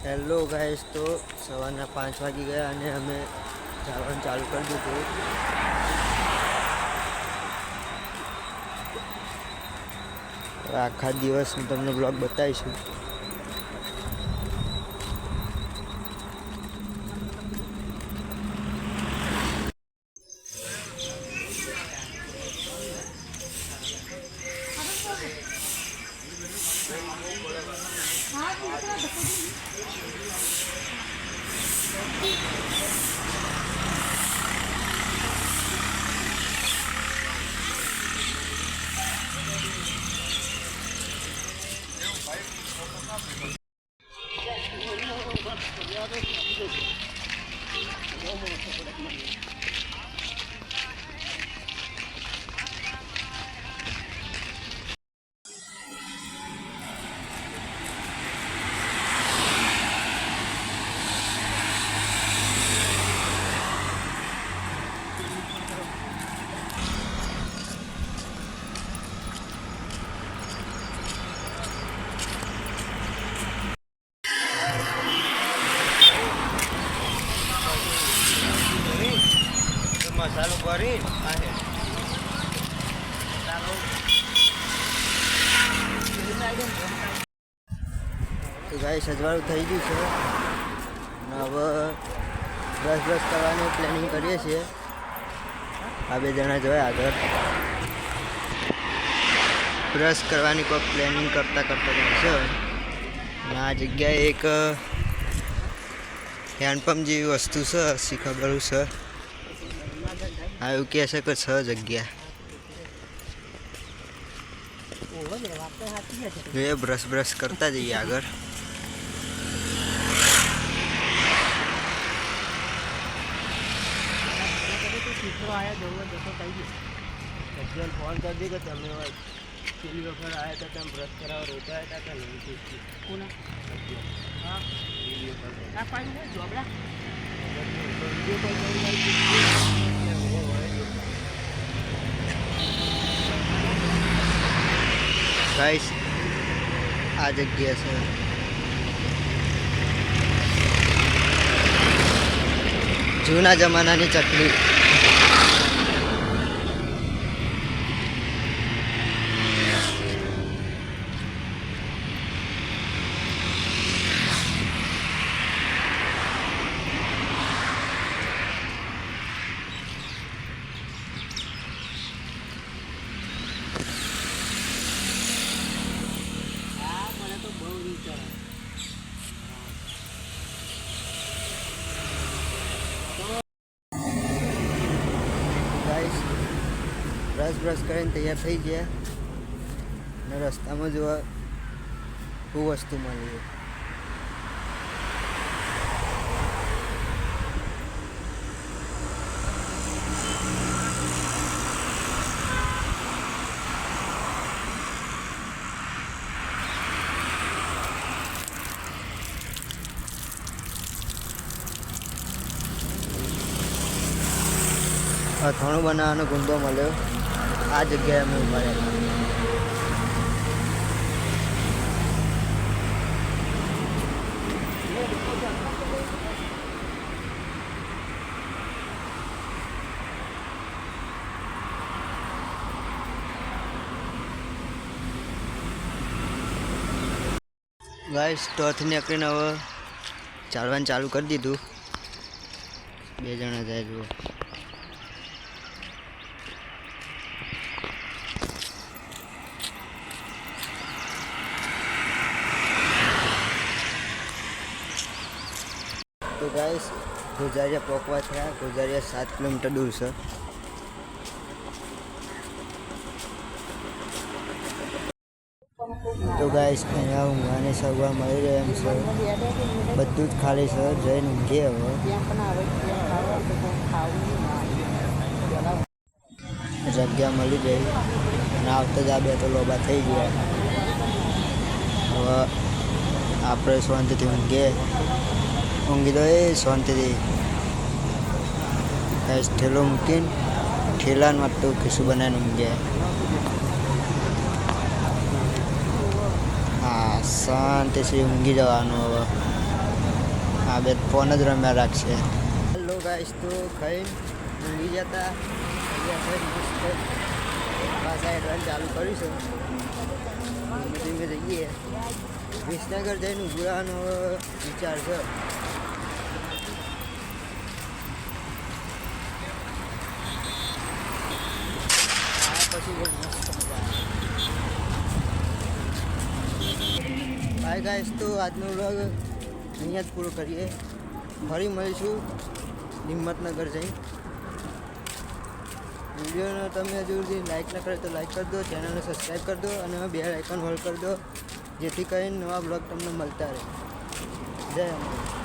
Hello guys, તો સવારના 5 વાગી ગયા અને અમે જવાનું ચાલુ કરી દીધું. આખા દિવસ હું તમને બ્લોગ બતાવીશું. મસાલો ભરી તો ગાઈસ સજવાળું થઈ ગયું છે અને હવે બ્રશ કરવાની પ્લાનિંગ કરીએ છીએ. આ બે જણા જોયા આગળ બ્રશ કરવાની કોઈ પ્લાનિંગ કરતા જશે. અને આ જગ્યાએ એક હેન્ડપંપ જેવી વસ્તુ છે, શી ખબર છે. આ એવું કહે છે કે 6 જગ્યા એ બ્રશ કરતા જઈએ આગળ. ફોન કરી દે કે તમે પેલી વખત આવ્યા હતા તમે બ્રશ કરાવવા રોકાયા હતા કે નહીં? ગાઈસ આ જગ્યા છે. જૂના જમાનાની ચકલી. બ્રશ કરીને તૈયાર થઈ ગયા અને રસ્તામાં જોવા બહુ વસ્તુ મળી. અથાણું બનાવવાનો ગુંદો મળ્યો. આ જગ્યાએ અમે ઉભા રહ્યા. ગાઈસ સ્ટોરથી નીકળીને હવે ચાલવાનું ચાલુ કરી દીધું. બે જણા જાય જુઓ. તો ગાઈસ ગુજારિયા પહોંચવા થયા. ગુજારિયા 7 કિલોમીટર દૂર છે. તો ગાઈસ અહીંયા ઊંઘવાની સગવડ મળી રહે એમ છે. બધું જ ખાલી છે. જઈને ઊંઘીએ હવે. જગ્યા મળી ગઈ અને આવતા જ આ બે તો લોબા થઈ ગયા. હવે આપણે શાંતિથી ઊંઘીએ. ઊંઘી તો એ શાંતિથી. ઠેલો મૂકીને ઠેલાનું આટલું ખીસું બનાવીને ઊંઘીએ. શાંતિથી ઊંઘી જવાનું હવે. આ બે ફોન જ રમ્યા રાખશે. હેલો ગાઈસ, તો ખાઈને ઊંઘી જતા પાછા એડવાન્સ ચાલુ કર્યું છે. ધીમે ધીમે જઈએ. વિસનગર જઈને ઉભરાવાનો વિચાર છે. હાય ગાઈસ, તો આજનો વ્લોગ અહીંયા જ પૂરો કરીએ. ફરી મળીશું હિંમતનગર જઈ. વિડીયોને તમે હજુ સુધી લાઈક ન કરે તો લાઈક કરી દો, ચેનલને સબસ્ક્રાઈબ કરી દો અને બેલ આઇકન હોલ્ડ કરી દો, જેથી કરીને નવા બ્લોગ તમને મળતા રહે. જય અંબે.